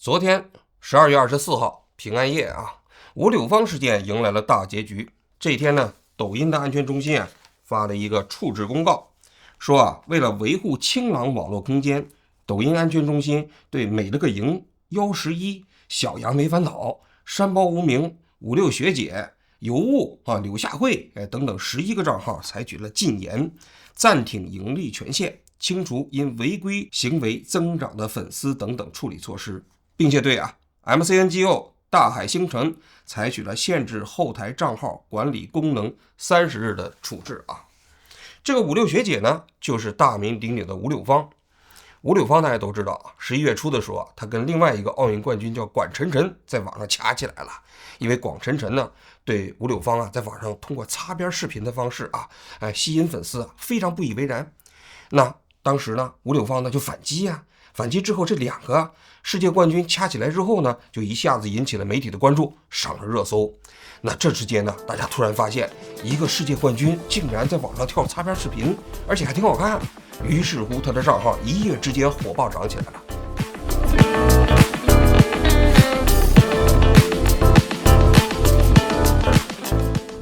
昨天12月24号平安夜啊，吴柳芳事件迎来了大结局。这天呢，抖音的安全中心发了一个处置公告，说为了维护清朗网络空间，抖音安全中心对美了个营、111、小杨没烦恼、山包无名、56学姐、尤物柳夏慧等等11个账号采取了禁言、暂停盈利权限、清除因违规行为增长的粉丝等等处理措施，并且对MCNGO 大海星辰采取了限制后台账号管理功能30日的处置啊。这个56学姐呢，就是大名鼎鼎的吴柳芳。吴柳芳大家都知道11月初的时候她跟另外一个奥运冠军叫管晨晨在网上掐起来了。因为管晨晨呢对吴柳芳在网上通过擦边视频的方式吸引粉丝非常不以为然。那当时呢吴柳芳呢就反击反击之后，这两个世界冠军掐起来之后呢，就一下子引起了媒体的关注，上了热搜。那这之间呢，大家突然发现一个世界冠军竟然在网上跳擦边视频，而且还挺好看。于是乎他的账号一夜之间火爆涨起来了。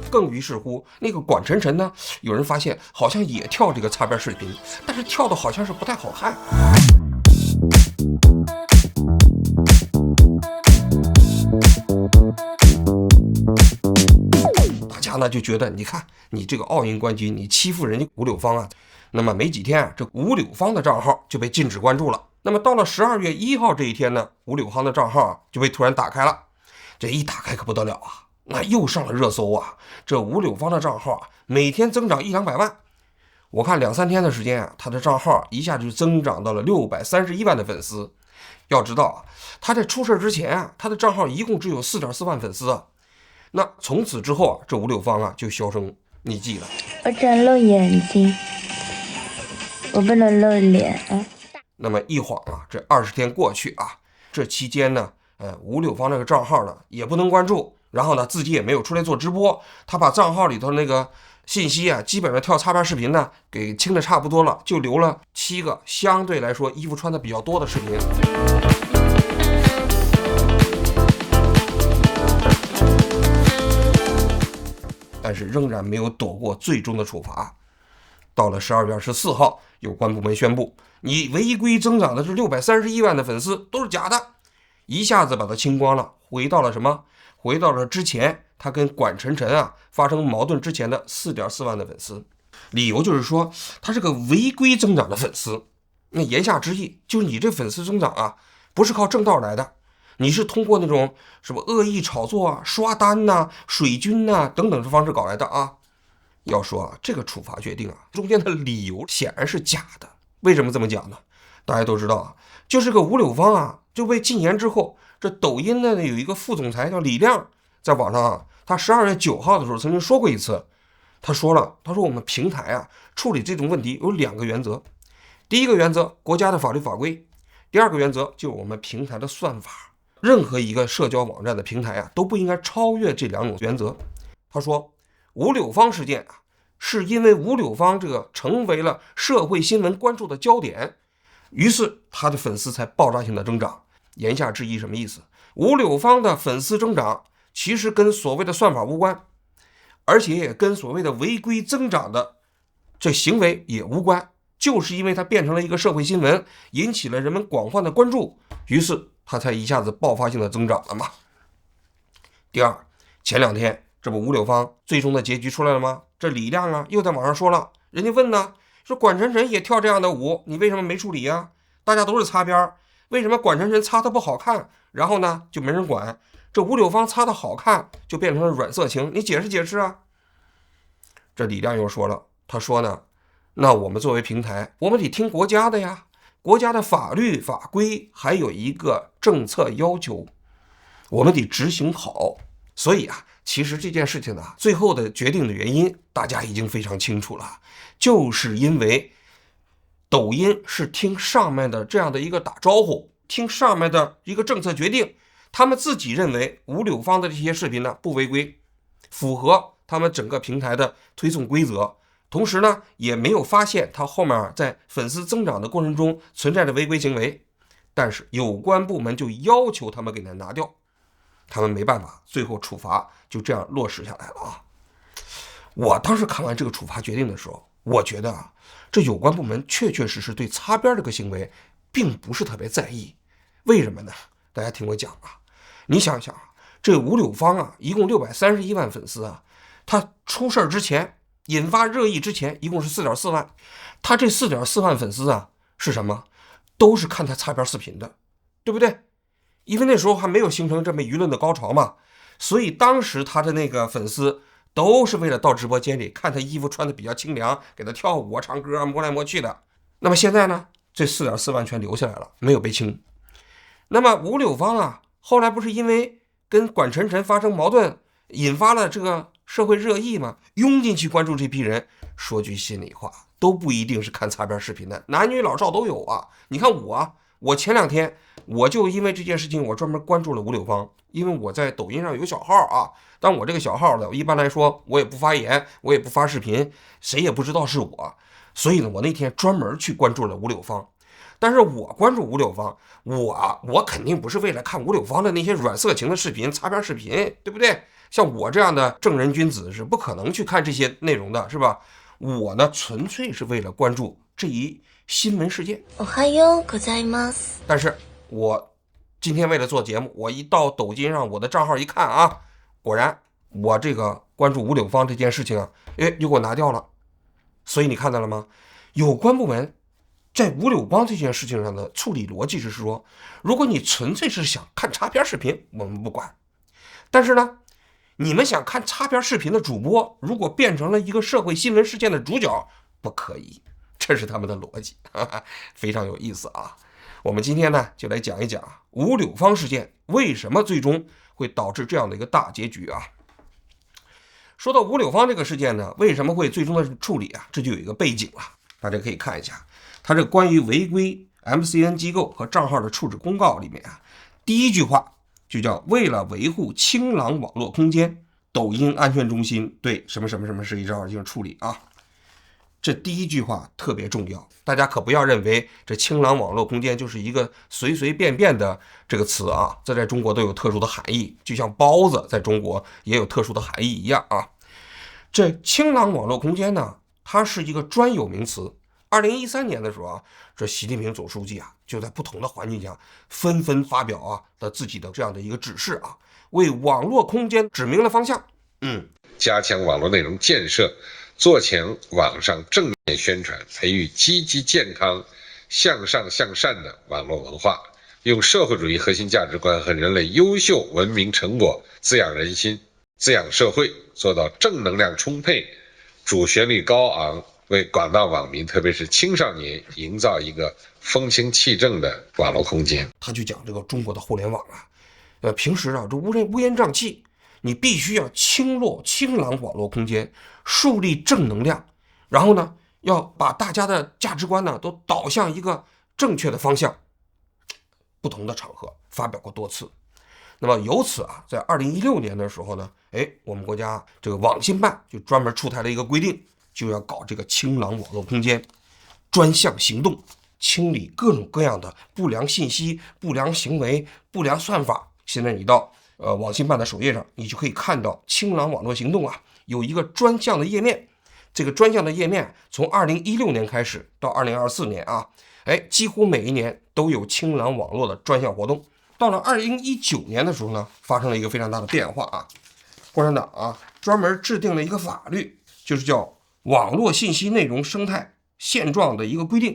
更于是乎那个管晨晨呢，有人发现好像也跳这个擦边视频，但是跳的好像是不太好看。大家呢就觉得，你看你这个奥运冠军，你欺负人家吴柳芳那么没几天这吴柳芳的账号就被禁止关注了。那么到了12月1号这一天呢，吴柳芳的账号就被突然打开了。这一打开可不得了那又上了热搜这吴柳芳的账号每天增长100-200万。我看2-3天的时间他的账号一下就增长到了631万的粉丝。要知道他在出事之前他的账号一共只有4.4万粉丝那从此之后这吴柳芳就销声匿迹了。我只能露眼睛，我不能露脸那么一晃这20天过去这期间呢吴柳芳那个账号呢也不能关注，然后呢自己也没有出来做直播，他把账号里头那个信息基本上跳擦边视频呢给清的差不多了，就留了7个相对来说衣服穿的比较多的视频。但是仍然没有躲过最终的处罚。到了12月24号，有关部门宣布，你违规增长的是631万的粉丝都是假的，一下子把它清光了，回到了什么？回到了之前他跟管晨晨发生矛盾之前的4.4万的粉丝。理由就是说他是个违规增长的粉丝。那言下之意就是你这粉丝增长不是靠正道来的，你是通过那种什么恶意炒作刷单水军等等的方式搞来的要说这个处罚决定中间的理由显然是假的。为什么这么讲呢？大家都知道就是个吴柳芳就被禁言之后，这抖音呢有一个副总裁叫李亮，在网上他12月9号的时候曾经说过一次，他说我们平台处理这种问题有2个原则。第一个原则，国家的法律法规；第二个原则就是我们平台的算法。任何一个社交网站的平台都不应该超越这2种原则。他说吴柳芳事件是因为吴柳芳这个成为了社会新闻关注的焦点，于是他的粉丝才爆炸性的增长。言下之意什么意思？吴柳芳的粉丝增长其实跟所谓的算法无关，而且也跟所谓的违规增长的这行为也无关，就是因为它变成了一个社会新闻，引起了人们广泛的关注，于是它才一下子爆发性的增长了嘛。第二，前2天这不吴柳芳最终的结局出来了吗？这李亮又在网上说了，人家问说管晨晨也跳这样的舞，你为什么没处理大家都是擦边，为什么管晨晨擦的不好看，然后呢就没人管，这吴柳芳擦的好看就变成了软色情，你解释解释这李亮又说了，他说呢，那我们作为平台，我们得听国家的国家的法律法规还有一个政策要求，我们得执行好。所以其实这件事情最后的决定的原因大家已经非常清楚了，就是因为抖音是听上面的这样的一个打招呼，听上面的一个政策决定，他们自己认为吴柳芳的这些视频不违规，符合他们整个平台的推送规则，同时呢也没有发现他后面在粉丝增长的过程中存在着违规行为。但是有关部门就要求他们给他拿掉，他们没办法，最后处罚就这样落实下来了啊。我当时看完这个处罚决定的时候，我觉得啊，这有关部门确确实实对擦边这个行为并不是特别在意。为什么呢？大家听我讲啊，你想想啊，这吴柳芳啊，一共631万粉丝啊，他出事之前，引发热议之前，一共是4.4万。他这4.4万粉丝啊，是什么？都是看他擦边视频的，对不对？因为那时候还没有形成这么舆论的高潮嘛，所以当时他的那个粉丝都是为了到直播间里看他衣服穿的比较清凉，给他跳舞啊、唱歌啊、摸来摸去的。那么现在呢，这4.4万全留下来了，没有被清。那么吴柳芳啊，后来不是因为跟管晨晨发生矛盾，引发了这个社会热议吗？涌进去关注这批人，说句心里话，都不一定是看擦边视频的，男女老少都有啊。你看我前2天我就因为这件事情，我专门关注了吴柳芳，因为我在抖音上有小号啊。但我这个小号呢，一般来说我也不发言，我也不发视频，谁也不知道是我，所以呢，我那天专门去关注了吴柳芳。但是我关注吴柳芳，我肯定不是为了看吴柳芳的那些软色情的视频、擦边视频，对不对？像我这样的正人君子是不可能去看这些内容的，是吧？我呢，纯粹是为了关注这一新闻事件。おはようございます。但是我今天为了做节目，我一到抖音上我的账号一看啊，果然我这个关注吴柳芳这件事情啊，又给我拿掉了。所以你看到了吗？有关部门在吴柳芳这件事情上的处理逻辑是说，如果你纯粹是想看擦边视频，我们不管。但是呢，你们想看擦边视频的主播，如果变成了一个社会新闻事件的主角，不可以。这是他们的逻辑，非常有意思啊。我们今天呢，就来讲一讲吴柳芳事件为什么最终会导致这样的一个大结局啊。说到吴柳芳这个事件呢，为什么会最终的处理啊？这就有一个背景了，大家可以看一下，它这关于违规 MCN 机构和账号的处置公告里面啊，第一句话就叫为了维护清朗网络空间，抖音安全中心对什么什么什么事宜账号进行处理啊。这第一句话特别重要，大家可不要认为这清朗网络空间就是一个随随便便的这个词啊，这在中国都有特殊的含义，就像包子在中国也有特殊的含义一样啊。这清朗网络空间呢，它是一个专有名词。2013年的时候啊，这习近平总书记啊，就在不同的环境下纷纷发表啊的自己的这样的一个指示啊，为网络空间指明了方向。加强网络内容建设，做强网上正面宣传，培育积极健康、向上向善的网络文化，用社会主义核心价值观和人类优秀文明成果滋养人心、滋养社会，做到正能量充沛、主旋律高昂，为广大网民，特别是青少年，营造一个风清气正的网络空间。他就讲这个中国的互联网啊，平时啊，这乌烟瘴气，你必须要清朗网络空间，树立正能量，然后呢，要把大家的价值观呢都导向一个正确的方向。不同的场合发表过多次。那么由此啊，在2016年的时候呢，我们国家这个网信办就专门出台了一个规定，就要搞这个清朗网络空间，专项行动，清理各种各样的不良信息、不良行为、不良算法。现在你到网信办的首页上，你就可以看到清朗网络行动啊有一个专项的页面。这个专项的页面从2016年开始到2024年啊，几乎每一年都有清朗网络的专项活动。到了2019年的时候呢，发生了一个非常大的变化啊，共产党啊专门制定了一个法律，就是叫《网络信息内容生态现状的一个规定》。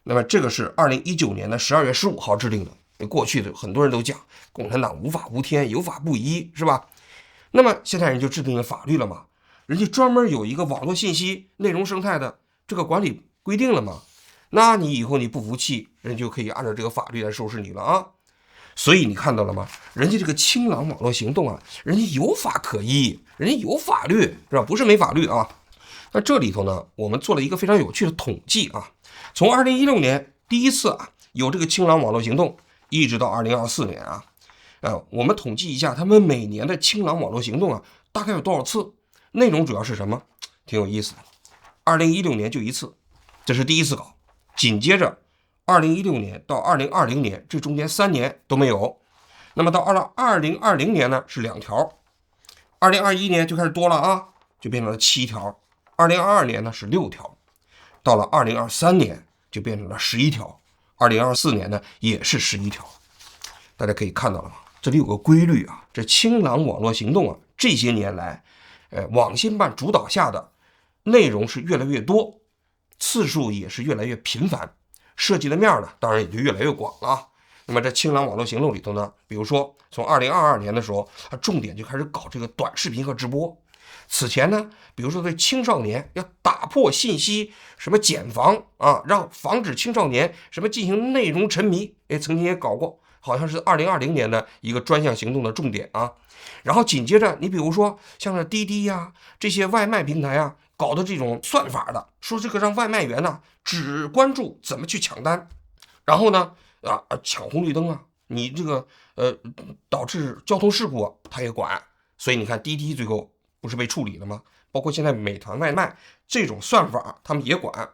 那么这个是2019年的12月15号制定的。过去的很多人都讲共产党无法无天，有法不依，是吧？那么现在人就制定了法律了嘛，人家专门有一个网络信息内容生态的这个管理规定了嘛，那你以后你不服气，人就可以按照这个法律来收拾你了啊。所以你看到了吗？人家这个清朗网络行动啊，人家有法可依，人家有法律，是吧？不是没法律啊。那这里头呢，我们做了一个非常有趣的统计啊，从2016年第一次啊有这个清朗网络行动，一直到2024年啊，我们统计一下他们每年的清朗网络行动啊，大概有多少次？内容主要是什么？挺有意思的。2016年就一次，这是第一次搞，紧接着2016年到2020年这中间3年都没有。那么到2020年呢是2条，2021年就开始多了啊，就变成了7条，2022年呢是6条，到了2023年就变成了11条，2024年呢也是11条。大家可以看到了吗？这里有个规律啊，这清朗网络行动啊，这些年来，网信办主导下的内容是越来越多，次数也是越来越频繁，涉及的面呢，当然也就越来越广了啊。那么在清朗网络行动里头呢，比如说从2022年的时候，它重点就开始搞这个短视频和直播。此前呢，比如说对青少年要打破信息什么茧房啊，让防止青少年什么进行内容沉迷，曾经也搞过，好像是2020年的一个专项行动的重点啊。然后紧接着，你比如说像是滴滴呀这些外卖平台啊，搞的这种算法的，说这个让外卖员呢只关注怎么去抢单，然后呢抢红绿灯啊，你这个导致交通事故啊，他也管。所以你看滴滴最后不是被处理了吗？包括现在美团外卖这种算法他们也管。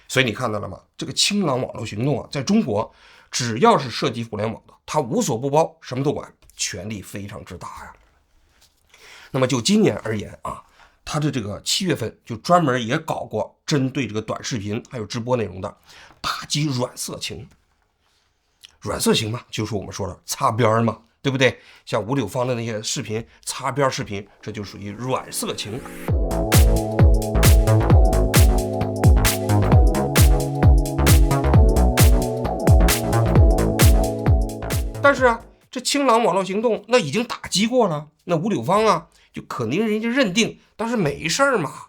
所以你看到了吗？这个清朗网络行动啊，在中国只要是涉及互联网的，他无所不包，什么都管，权力非常之大呀。那么就今年而言啊，他的这个7月份就专门也搞过针对这个短视频还有直播内容的打击软色情。软色情嘛，就是我们说的擦边嘛，对不对？像吴柳芳的那些视频，擦边视频，这就属于软色情。但是啊，这清朗网络行动那已经打击过了，那吴柳芳啊就肯定人家认定当时没事儿嘛，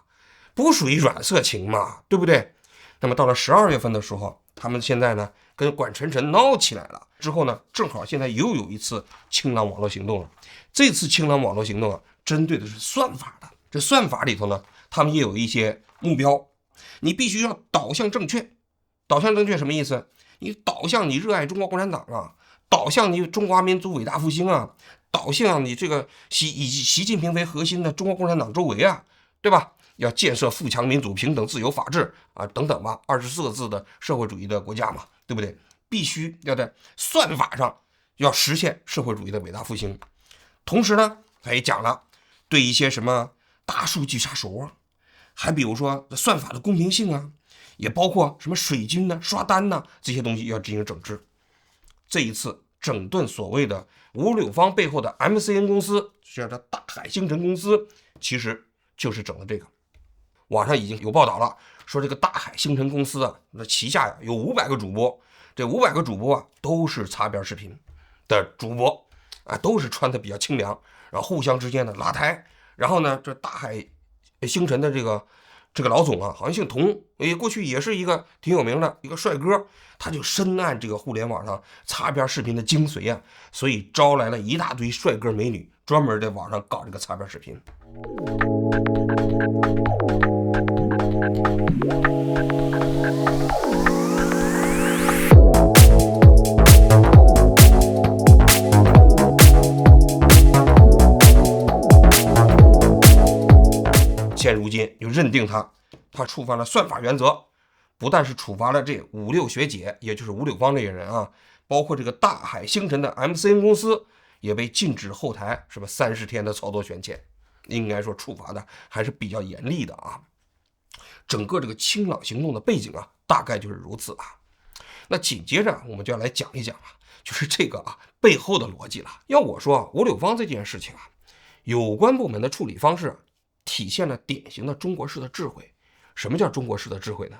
不属于软色情嘛，对不对？那么到了12月份的时候，他们现在呢跟管晨晨闹起来了，之后呢正好现在又有一次清朗网络行动了。这次清朗网络行动啊，针对的是算法的。这算法里头呢，他们也有一些目标，你必须要导向正确。导向正确什么意思？你导向你热爱中国共产党啊，导向你中华民族伟大复兴啊，导向你这个以习近平为核心的中国共产党周围啊，对吧？要建设富强民主平等自由法治啊等等吧，24个字的社会主义的国家嘛，对不对？必须要在算法上要实现社会主义的伟大复兴。同时呢，他也讲了对一些什么大数据杀熟啊，还比如说算法的公平性啊，也包括什么水军呢、刷单呢这些东西要进行整治。这一次整顿所谓的吴柳芳背后的 MCN 公司，叫做大海星辰公司，其实就是整的这个。网上已经有报道了，说这个大海星辰公司啊，那旗下呀有500个主播，这500个主播啊都是擦边视频的主播啊，都是穿的比较清凉，然后互相之间的拉抬。然后呢，这大海星辰的这个老总啊，好像姓童，过去也是一个挺有名的一个帅哥，他就深谙这个互联网上擦边视频的精髓啊，所以招来了一大堆帅哥美女，专门在网上搞这个擦边视频。现如今就认定他触犯了算法原则，不但是处罚了这5、6学姐，也就是吴柳芳这些人啊，包括这个大海星辰的 MCN 公司也被禁止后台什么30天的操作权限，应该说处罚的还是比较严厉的啊。整个这个清朗行动的背景啊，大概就是如此啊。那紧接着我们就要来讲一讲啊，就是这个背后的逻辑了。要我说吴柳芳这件事情啊，有关部门的处理方式体现了典型的中国式的智慧。什么叫中国式的智慧呢？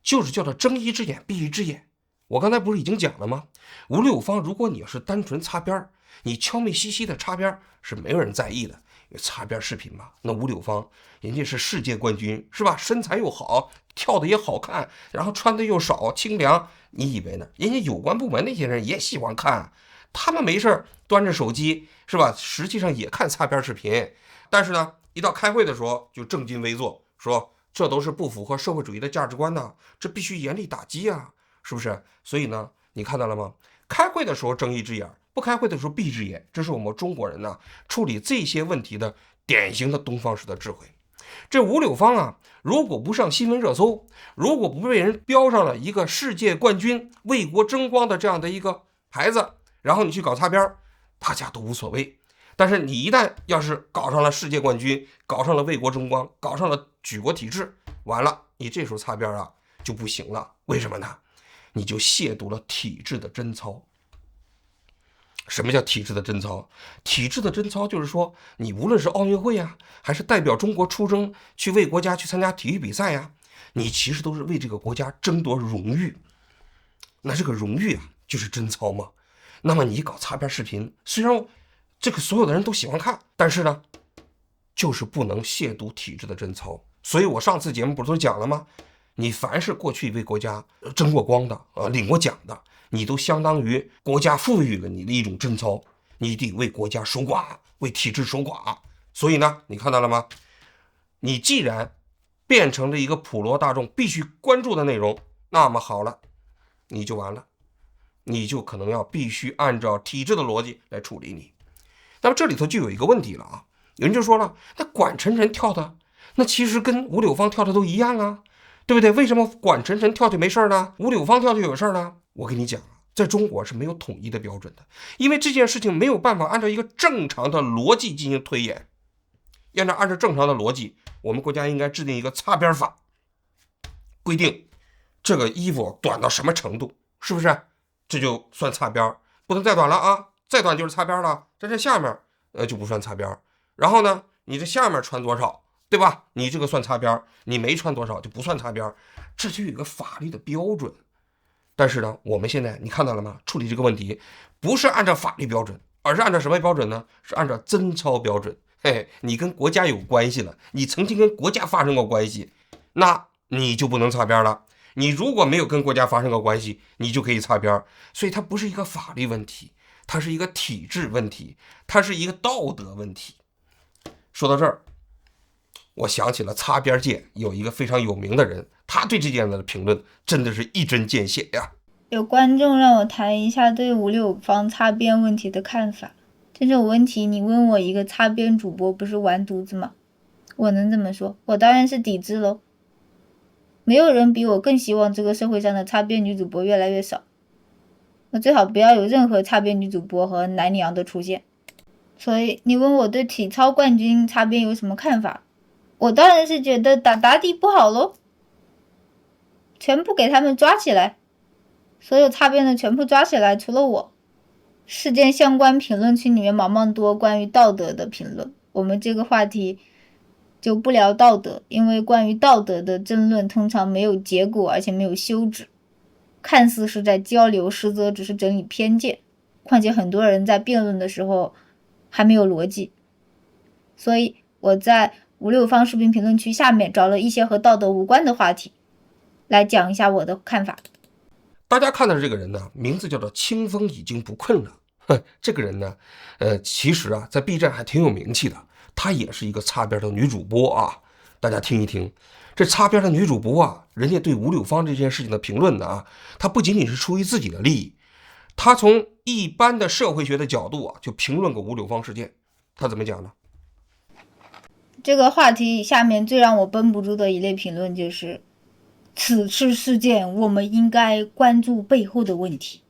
就是叫做睁一只眼闭一只眼。我刚才不是已经讲了吗？吴柳芳，如果你要是单纯擦边，你悄咪兮兮的擦边是没有人在意的，因为擦边视频嘛。那吴柳芳人家是世界冠军，是吧？身材又好，跳的也好看，然后穿的又少清凉，你以为呢？人家有关部门那些人也喜欢看，他们没事端着手机，是吧？实际上也看擦边视频，但是呢，一到开会的时候就正襟危坐，说这都是不符合社会主义的价值观呢，这必须严厉打击啊，是不是？所以呢，你看到了吗？开会的时候睁一只眼，不开会的时候闭一只眼，这是我们中国人呢处理这些问题的典型的东方式的智慧。这吴柳芳啊，如果不上新闻热搜，如果不被人标上了一个世界冠军、为国争光的这样的一个牌子，然后你去搞擦边，大家都无所谓。但是你一旦要是搞上了世界冠军，搞上了为国争光，搞上了举国体制，完了，你这时候擦边啊就不行了。为什么呢？你就亵渎了体制的贞操。什么叫体制的贞操？体制的贞操就是说，你无论是奥运会啊，还是代表中国出征去为国家去参加体育比赛呀，你其实都是为这个国家争夺荣誉。那这个荣誉啊，就是贞操嘛。那么你搞擦边视频，虽然这个所有的人都喜欢看，但是呢，就是不能亵渎体制的贞操。所以我上次节目不是都讲了吗？你凡是过去为国家争过光的领过奖的，你都相当于国家赋予了你的一种贞操，你得为国家守寡，为体制守寡。所以呢，你看到了吗？你既然变成了一个普罗大众必须关注的内容，那么好了，你就完了，你就可能要必须按照体制的逻辑来处理你。那么这里头就有一个问题了啊，有人就说了，那管晨晨跳的，那其实跟吴柳芳跳的都一样啊，对不对？为什么管晨晨跳就没事呢？吴柳芳跳就有事呢？我跟你讲，在中国是没有统一的标准的，因为这件事情没有办法按照一个正常的逻辑进行推演。要按照正常的逻辑，我们国家应该制定一个擦边法，规定这个衣服短到什么程度，是不是？这就算擦边，不能再短了啊，再短就是擦边了。在这下面就不算擦边。然后呢，你这下面穿多少，对吧？你这个算擦边，你没穿多少就不算擦边，这就有一个法律的标准。但是呢，我们现在你看到了吗？处理这个问题不是按照法律标准，而是按照什么标准呢？是按照贞操标准。嘿，你跟国家有关系了，你曾经跟国家发生过关系，那你就不能擦边了。你如果没有跟国家发生过关系，你就可以擦边。所以它不是一个法律问题，它是一个体制问题，它是一个道德问题。说到这儿，我想起了擦边界有一个非常有名的人，他对这件的评论真的是一针见血呀。有观众让我谈一下对吴柳芳擦边问题的看法。这种问题你问我一个擦边主播不是完犊子吗？我能怎么说？我当然是抵制喽。没有人比我更希望这个社会上的擦边女主播越来越少。那最好不要有任何擦边女主播和男娘的出现。所以你问我对体操冠军擦边有什么看法？我当然是觉得打的不好喽，全部给他们抓起来，所有擦边的全部抓起来，除了我。事件相关评论区里面茫多关于道德的评论，我们这个话题就不聊道德，因为关于道德的争论通常没有结果，而且没有休止，看似是在交流，实则只是整理偏见。况且很多人在辩论的时候还没有逻辑，所以我在吴柳芳视频评论区下面找了一些和道德无关的话题来讲一下我的看法。大家看到这个人呢，名字叫做清风已经不困了。这个人呢，其实啊，在 B 站还挺有名气的。她也是一个擦边的女主播啊。大家听一听，这擦边的女主播啊，人家对吴柳芳这件事情的评论呢啊，她不仅仅是出于自己的利益，她从一般的社会学的角度啊，就评论过吴柳芳事件。她怎么讲呢？这个话题下面最让我绷不住的一类评论就是，此次事件我们应该关注背后的问题，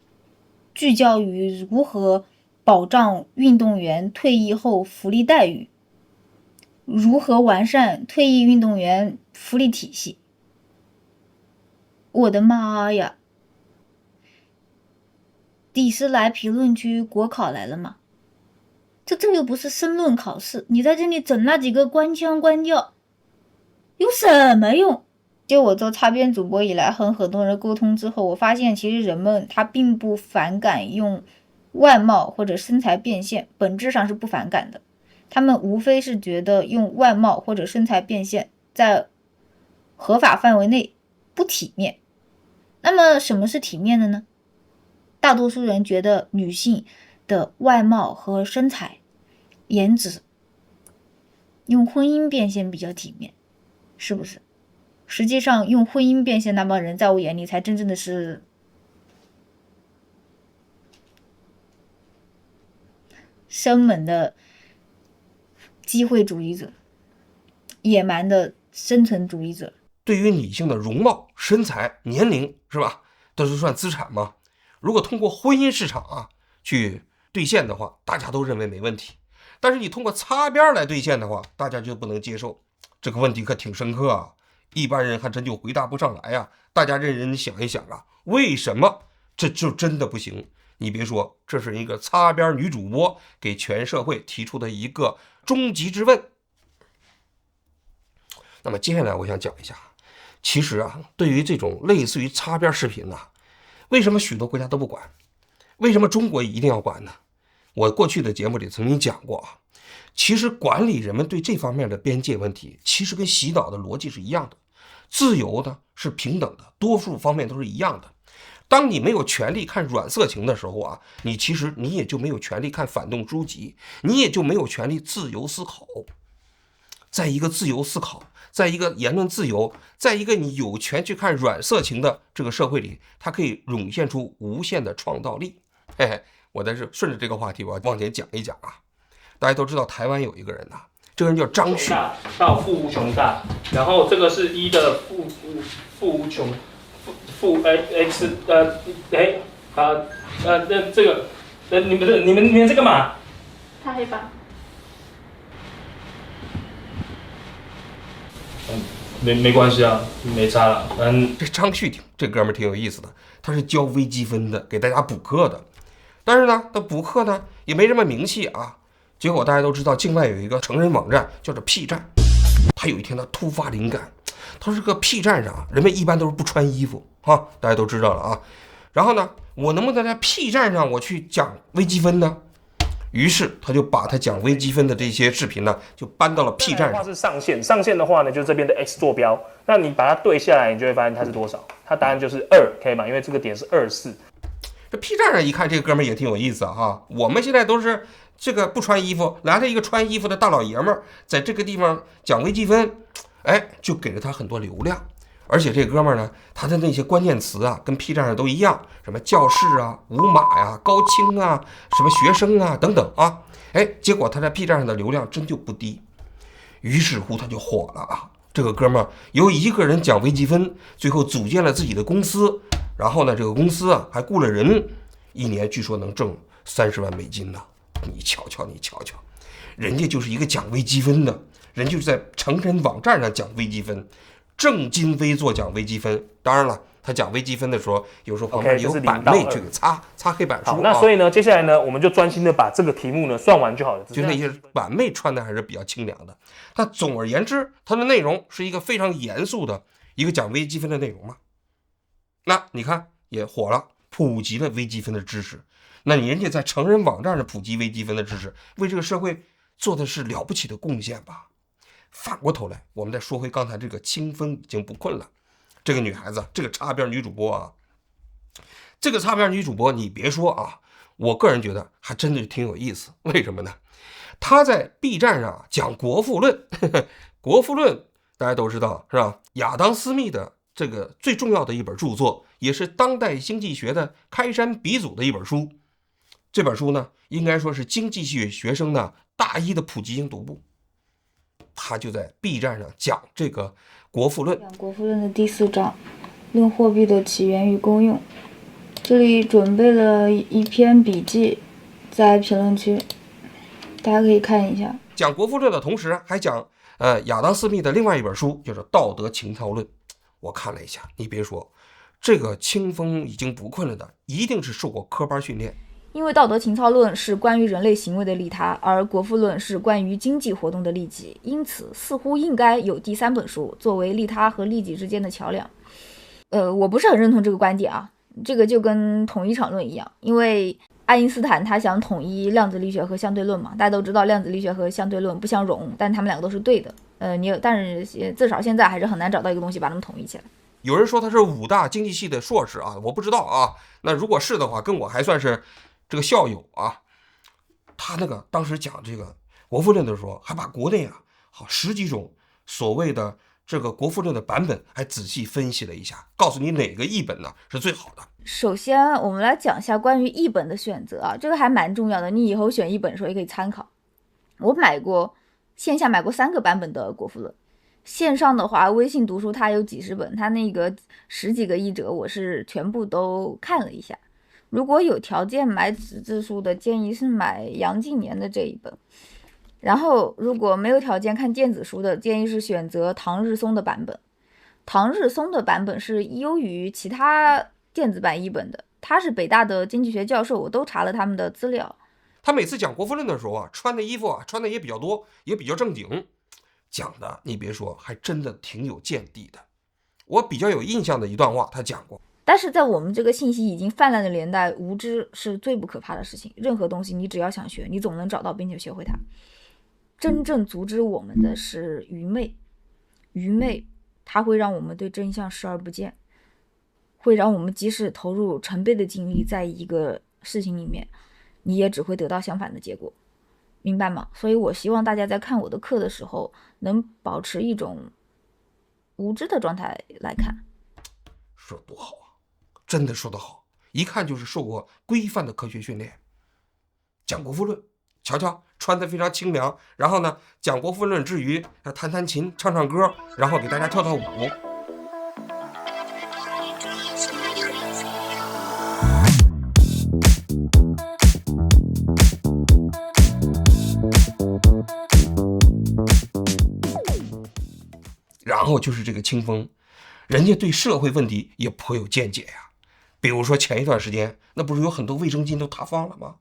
聚焦于如何保障运动员退役后福利待遇，如何完善退役运动员福利体系。我的妈呀！你是来评论区国考来了吗？这又不是申论考试，你在这里整那几个官腔官调有什么用？就我做擦边主播以来，和很多人沟通之后，我发现其实人们他并不反感用外貌或者身材变现，本质上是不反感的。他们无非是觉得用外貌或者身材变现在合法范围内不体面。那么什么是体面的呢？大多数人觉得女性的外貌和身材、颜值用婚姻变现比较体面，是不是？实际上用婚姻变现那帮人在我眼里才真正的是生猛的机会主义者。野蛮的生存主义者。对于女性的容貌、身材、年龄，是吧，都是算资产吗？如果通过婚姻市场啊去兑现的话，大家都认为没问题。但是你通过擦边来兑现的话，大家就不能接受。这个问题可挺深刻啊，一般人还真就回答不上来啊。大家认真想一想啊，为什么这就真的不行？你别说，这是一个擦边女主播给全社会提出的一个终极之问。那么接下来我想讲一下，其实啊，对于这种类似于擦边视频啊，为什么许多国家都不管？为什么中国一定要管呢？我过去的节目里曾经讲过啊，其实管理人们对这方面的边界问题，其实跟洗脑的逻辑是一样的。自由呢是平等的，多数方面都是一样的。当你没有权利看软色情的时候啊，你也就没有权利看反动书籍，你也就没有权利自由思考。在一个自由思考，在一个言论自由，在一个你有权去看软色情的这个社会里，它可以涌现出无限的创造力。嘿嘿，我在这顺着这个话题，我往前讲一讲啊。大家都知道台湾有一个人呐、这个人叫张旭，到负无穷大，然后这个是1的负无穷，负 x 那这个你们在干嘛？他黑板。没关系啊，没差了，反正这张旭这哥们儿挺有意思的，他是教微积分的，给大家补课的。但是呢，他补课呢也没什么名气啊。结果大家都知道，境外有一个成人网站叫做 P 站。他有一天他突发灵感，他说这个 P 站上人们一般都是不穿衣服啊，大家都知道了啊。然后呢，我能不能在 P 站上我去讲微积分呢？于是他就把他讲微积分的这些视频呢，就搬到了 P 站上。是上线，上线的话呢，就是这边的 x 坐标，那你把它对下来，你就会发现它是多少？它答案就是2，可以吗？因为这个点是24。这 P 站上一看，这个哥们儿也挺有意思啊哈。我们现在都是这个不穿衣服，来了一个穿衣服的大老爷们儿，在这个地方讲微积分，哎，就给了他很多流量。而且这哥们儿呢，他的那些关键词啊，跟 P 站上都一样，什么教室啊、五马呀、高清啊、什么学生啊等等啊，哎，结果他在 P 站上的流量真就不低，于是乎他就火了啊。这个哥们儿由一个人讲微积分，最后组建了自己的公司，然后呢，这个公司啊还雇了人，一年据说能挣30万美金呢。你瞧瞧，人家就是一个讲微积分的，人就是在成人网站上讲微积分。正襟危坐讲微积分，当然了，他讲微积分的时候，有时候旁边有板妹去擦黑板书。好，那所以呢，接下来呢，我们就专心的把这个题目呢算完就好了。就那些板妹穿的还是比较清凉的。但总而言之，它的内容是一个非常严肃的一个讲微积分的内容嘛。那你看也火了，普及了微积分的知识。那你人家在成人网站上普及微积分的知识，为这个社会做的是了不起的贡献吧。反过头来，我们再说回刚才这个清风已经不困了，这个女孩子，这个擦边女主播啊，这个擦边女主播，你别说啊，我个人觉得还真的挺有意思。为什么呢？她在 B 站上讲国富论，国富论大家都知道是吧？亚当·斯密的这个最重要的一本著作，也是当代经济学的开山鼻祖的一本书。这本书呢，应该说是经济系学生的大一的普及性读物。他就在 B 站上讲这个国富论，讲国富论的第4章，论货币的起源与功用。这里准备了一篇笔记，在评论区，大家可以看一下。讲国富论的同时，还讲亚当·斯密的另外一本书，就是《道德情操论》。我看了一下，你别说，这个清风已经不困了的，一定是受过科班训练。因为道德情操论是关于人类行为的利他，而国富论是关于经济活动的利己，因此似乎应该有第3本书作为利他和利己之间的桥梁。我不是很认同这个观点啊，这个就跟统一场论一样，因为爱因斯坦他想统一量子力学和相对论嘛，大家都知道量子力学和相对论不相容，但他们两个都是对的。但是至少现在还是很难找到一个东西把它们统一起来。有人说他是武大经济系的硕士啊，我不知道啊。那如果是的话，跟我还算是这个校友啊。他那个当时讲这个国富论的时候，还把国内啊好10几种所谓的这个国富论的版本还仔细分析了一下，告诉你哪个译本呢是最好的。首先我们来讲一下关于译本的选择啊，这个还蛮重要的，你以后选译本的时候也可以参考。我线下买过3个版本的国富论，线上的话，微信读书它有几十本，它那个10几个译者我是全部都看了一下。如果有条件买纸质书的，建议是买杨敬年的这一本。然后如果没有条件看电子书的，建议是选择唐日松的版本。唐日松的版本是优于其他电子版译本的，他是北大的经济学教授，我都查了他们的资料。他每次讲国富论的时候啊，穿的衣服啊穿的也比较多，也比较正经，讲的你别说，还真的挺有见地的。我比较有印象的一段话，他讲过。但是在我们这个信息已经泛滥的年代，无知是最不可怕的事情。任何东西你只要想学，你总能找到并且学会它。真正阻止我们的是愚昧，愚昧它会让我们对真相视而不见，会让我们即使投入成倍的精力在一个事情里面，你也只会得到相反的结果，明白吗？所以我希望大家在看我的课的时候，能保持一种无知的状态来看。说多好啊，真的说得好，一看就是受过规范的科学训练。讲国富论，瞧瞧穿得非常清凉，然后呢讲国富论之余弹弹琴唱唱歌，然后给大家跳跳舞。然后就是这个清风，人家对社会问题也颇有见解呀。比如说前一段时间，那不是有很多卫生巾都塌方了吗？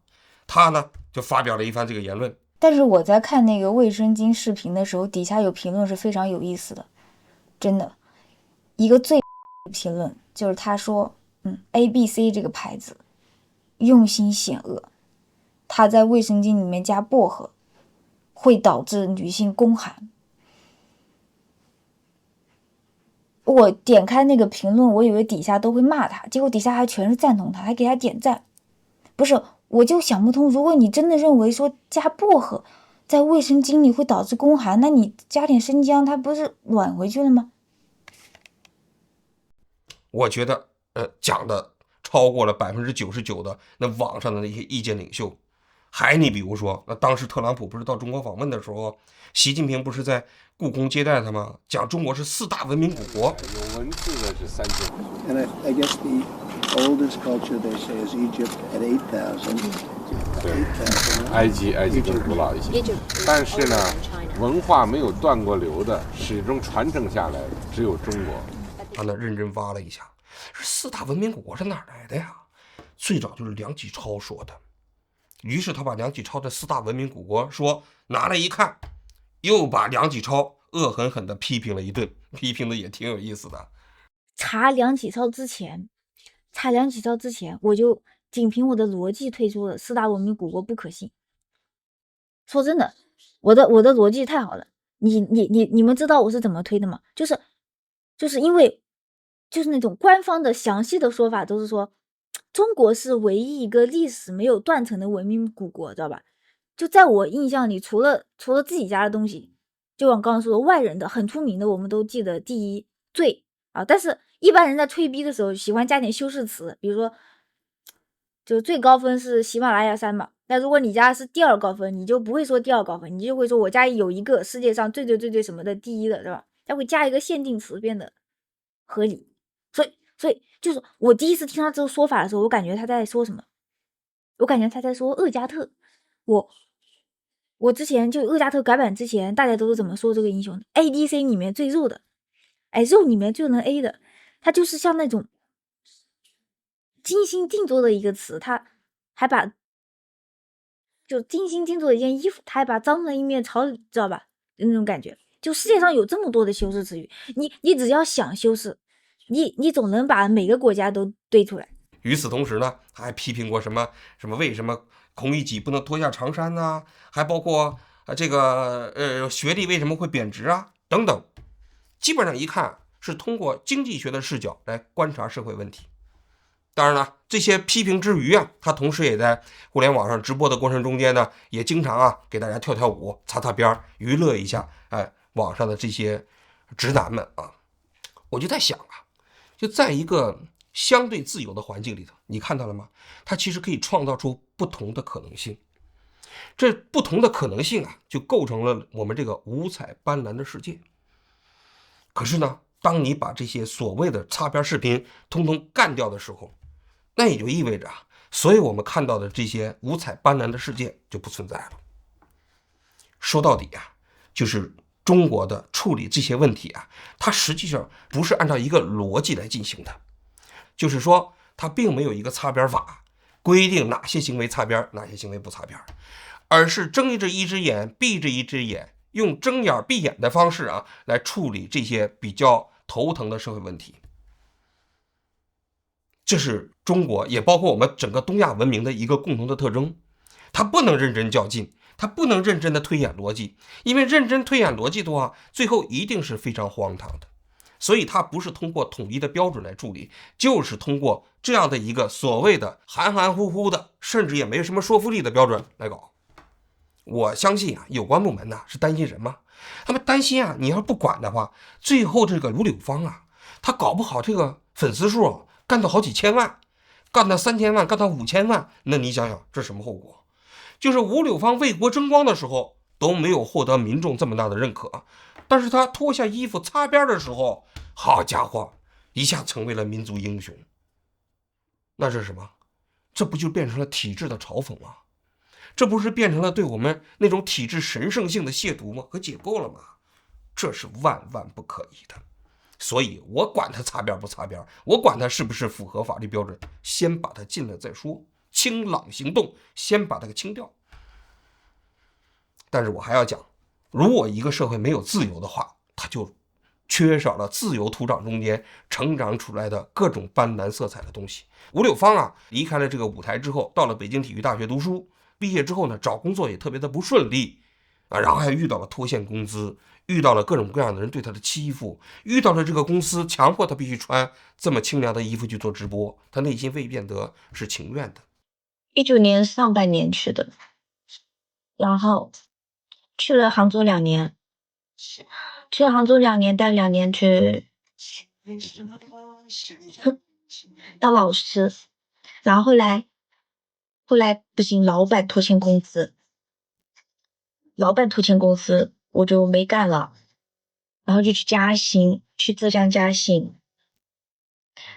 他呢就发表了一番这个言论。但是我在看那个卫生巾视频的时候，底下有评论是非常有意思的，真的，一个最评论就是他说，ABC 这个牌子用心险恶，他在卫生巾里面加薄荷，会导致女性宫寒。我点开那个评论，我以为底下都会骂他，结果底下还全是赞同他，还给他点赞。不是，我就想不通，如果你真的认为说加薄荷在卫生巾里会导致宫寒，那你加点生姜，它不是暖回去了吗？我觉得讲的超过了99%的那网上的那些意见领袖。还你比如说，那当时特朗普不是到中国访问的时候，习近平不是在故宫接待他吗？讲中国是4大文明古国。有文字的是3000。And I guess the oldest culture they say is Egypt at 8,000. 对，埃及更古老一些，但是呢，文化没有断过流的，始终传承下来的只有中国。他呢认真挖了一下，这4大文明古国是哪儿来的呀？最早就是梁启超说的。于是他把梁启超的4大文明古国说拿来一看，又把梁启超恶狠狠地批评了一顿，批评的也挺有意思的。查梁启超之前，我就仅凭我的逻辑推出了4大文明古国不可信。说真的，我的逻辑太好了。你们知道我是怎么推的吗？就是因为就是那种官方的详细的说法都是说，中国是唯一一个历史没有断层的文明古国，知道吧？就在我印象里，除了自己家的东西，就我刚刚说的外人的很出名的，我们都记得第一最啊。但是一般人在吹逼的时候喜欢加点修饰词，比如说就最高分是喜马拉雅山嘛，但如果你家是第2高分，你就不会说第2高分，你就会说我家有一个世界上最什么的第一的，对吧？他会加一个限定词，变得合理。所以就是我第一次听到这个说法的时候，我感觉他在说什么？我感觉他在说厄加特。我之前就厄加特改版之前，大家都是怎么说这个英雄的 ？ADC 里面最肉的，肉里面最能 A 的，他就是像那种精心定做的一个词，他还把就精心定做的一件衣服，他还把脏的一面朝里，知道吧？那种感觉。就世界上有这么多的修饰词语，你只要想修饰，你总能把每个国家都对出来。与此同时呢，他还批评过什么为什么孔乙己不能脱下长衫呢？还包括这个学历为什么会贬值啊等等。基本上一看是通过经济学的视角来观察社会问题。当然了，这些批评之余啊，他同时也在互联网上直播的过程中间呢，也经常给大家跳跳舞、擦擦边，娱乐一下网上的这些直男们啊。我就在想就在一个相对自由的环境里头，你看到了吗？它其实可以创造出不同的可能性。这不同的可能性就构成了我们这个五彩斑斓的世界。可是呢，当你把这些所谓的擦边视频通通干掉的时候，那也就意味着所有我们看到的这些五彩斑斓的世界就不存在了。说到底就是中国的处理这些问题它实际上不是按照一个逻辑来进行的，就是说它并没有一个擦边法规定哪些行为擦边，哪些行为不擦边，而是睁着一只眼闭着一只眼，用睁眼闭眼的方式来处理这些比较头疼的社会问题。这是中国也包括我们整个东亚文明的一个共同的特征，它不能认真较劲，它不能认真的推演逻辑，因为认真推演逻辑的话，最后一定是非常荒唐的。所以它不是通过统一的标准来处理，就是通过这样的一个所谓的含含糊糊的，甚至也没有什么说服力的标准来搞。我相信有关部门是担心什么？他们担心你要不管的话，最后这个吴柳芳他搞不好这个粉丝数干到好几千万，干到3000万，干到5000万，那你想想这什么后果？就是吴柳芳为国争光的时候都没有获得民众这么大的认可，但是他脱下衣服擦边的时候，好家伙，一下成为了民族英雄。那是什么？这不就变成了体制的嘲讽吗？这不是变成了对我们那种体制神圣性的亵渎吗？和解构了吗？这是万万不可以的。所以我管他擦边不擦边，我管他是不是符合法律标准，先把他禁了再说，清朗行动，先把他给清掉。但是我还要讲，如果一个社会没有自由的话，它就缺少了自由土壤中间成长出来的各种斑斓色彩的东西。吴柳芳离开了这个舞台之后，到了北京体育大学读书，毕业之后呢，找工作也特别的不顺利然后还遇到了拖欠工资，遇到了各种各样的人对他的欺负，遇到了这个公司强迫他必须穿这么清凉的衣服去做直播，他内心未变得是情愿的。19年上半年去的，然后去了杭州2年，待2年去当老师，然后后来不行，老板拖欠工资，我就没干了，然后就去嘉兴，去浙江嘉兴，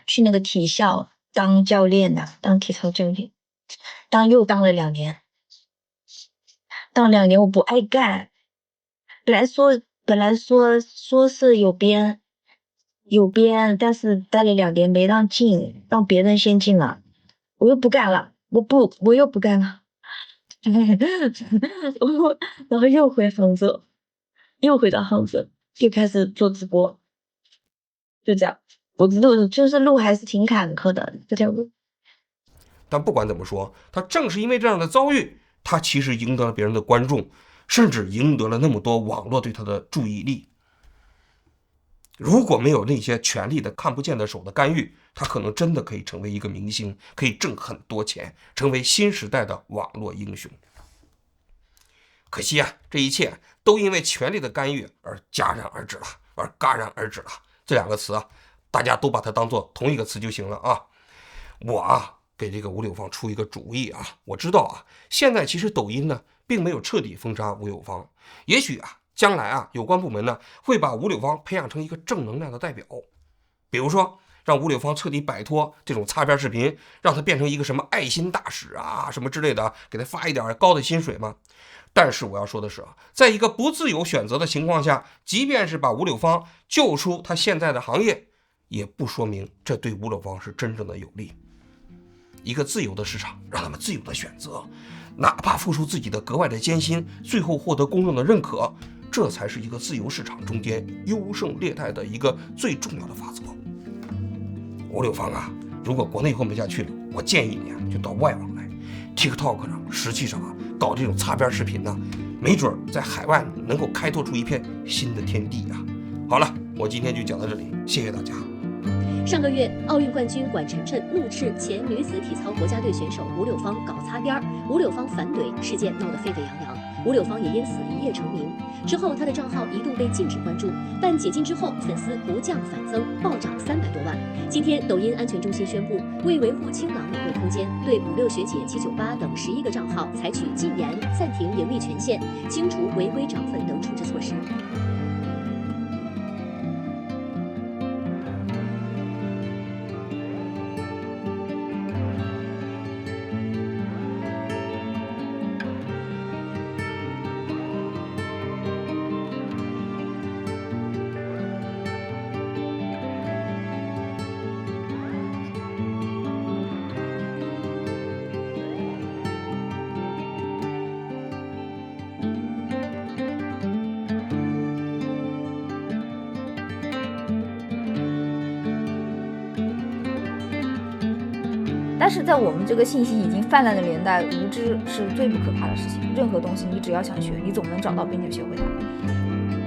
去那个体校当教练当体操教练，又当了2年，当2年我不爱干，本来说是有编，但是待了2年没让进，让别人先进了，我又不干了，我又不干了，然后又回到杭州，又开始做直播，就这样。我路还是挺坎坷的这条路。但不管怎么说，他正是因为这样的遭遇，他其实赢得了别人的关注，甚至赢得了那么多网络对他的注意力。如果没有那些权力的看不见的手的干预，他可能真的可以成为一个明星，可以挣很多钱，成为新时代的网络英雄。可惜这一切都因为权力的干预而戛然而止了。这2个词大家都把它当做同一个词就行了我给这个吴柳芳出一个主意我知道现在其实抖音呢并没有彻底封杀吴柳芳，也许将来有关部门呢会把吴柳芳培养成一个正能量的代表，比如说让吴柳芳彻底摆脱这种擦边视频，让他变成一个什么爱心大使什么之类的，给他发一点高的薪水嘛。但是我要说的是在一个不自由选择的情况下，即便是把吴柳芳救出他现在的行业，也不说明这对吴柳芳是真正的有利。一个自由的市场，让他们自由的选择，哪怕付出自己的格外的艰辛，最后获得公众的认可，这才是一个自由市场中间优胜劣汰的一个最重要的法则。吴柳芳如果国内混不下去了，我建议你就到外网来 TikTok 上，实际上搞这种擦边视频没准在海外能够开拓出一片新的天地好了，我今天就讲到这里，谢谢大家。上个月，奥运冠军管晨晨怒斥前女子体操国家队选手吴柳芳搞擦边，吴柳芳反怼，事件闹得沸沸扬扬，吴柳芳也因此一夜成名。之后，她的账号一度被禁止关注，但解禁之后，粉丝不降反增，暴涨300多万。今天，抖音安全中心宣布，为维护清朗网络空间，对56学姐、798等11个账号采取禁言、暂停盈利权限、清除违规涨粉等处置措施。是在我们这个信息已经泛滥的年代，无知是最不可怕的事情。任何东西你只要想学，你总能找到并且学会它。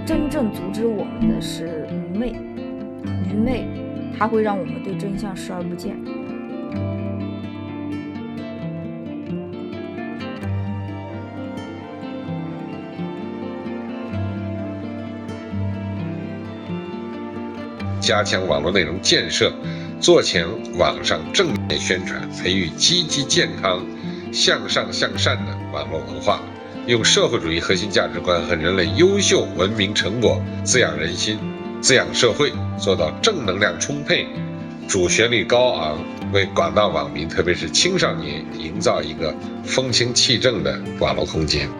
真正阻止我们的是愚昧，愚昧它会让我们对真相视而不见。加强网络内容建设，做强网上正面宣传，培育积极健康、向上向善的网络文化，用社会主义核心价值观和人类优秀文明成果滋养人心、滋养社会，做到正能量充沛、主旋律高昂，为广大网民，特别是青少年，营造一个风清气正的网络空间。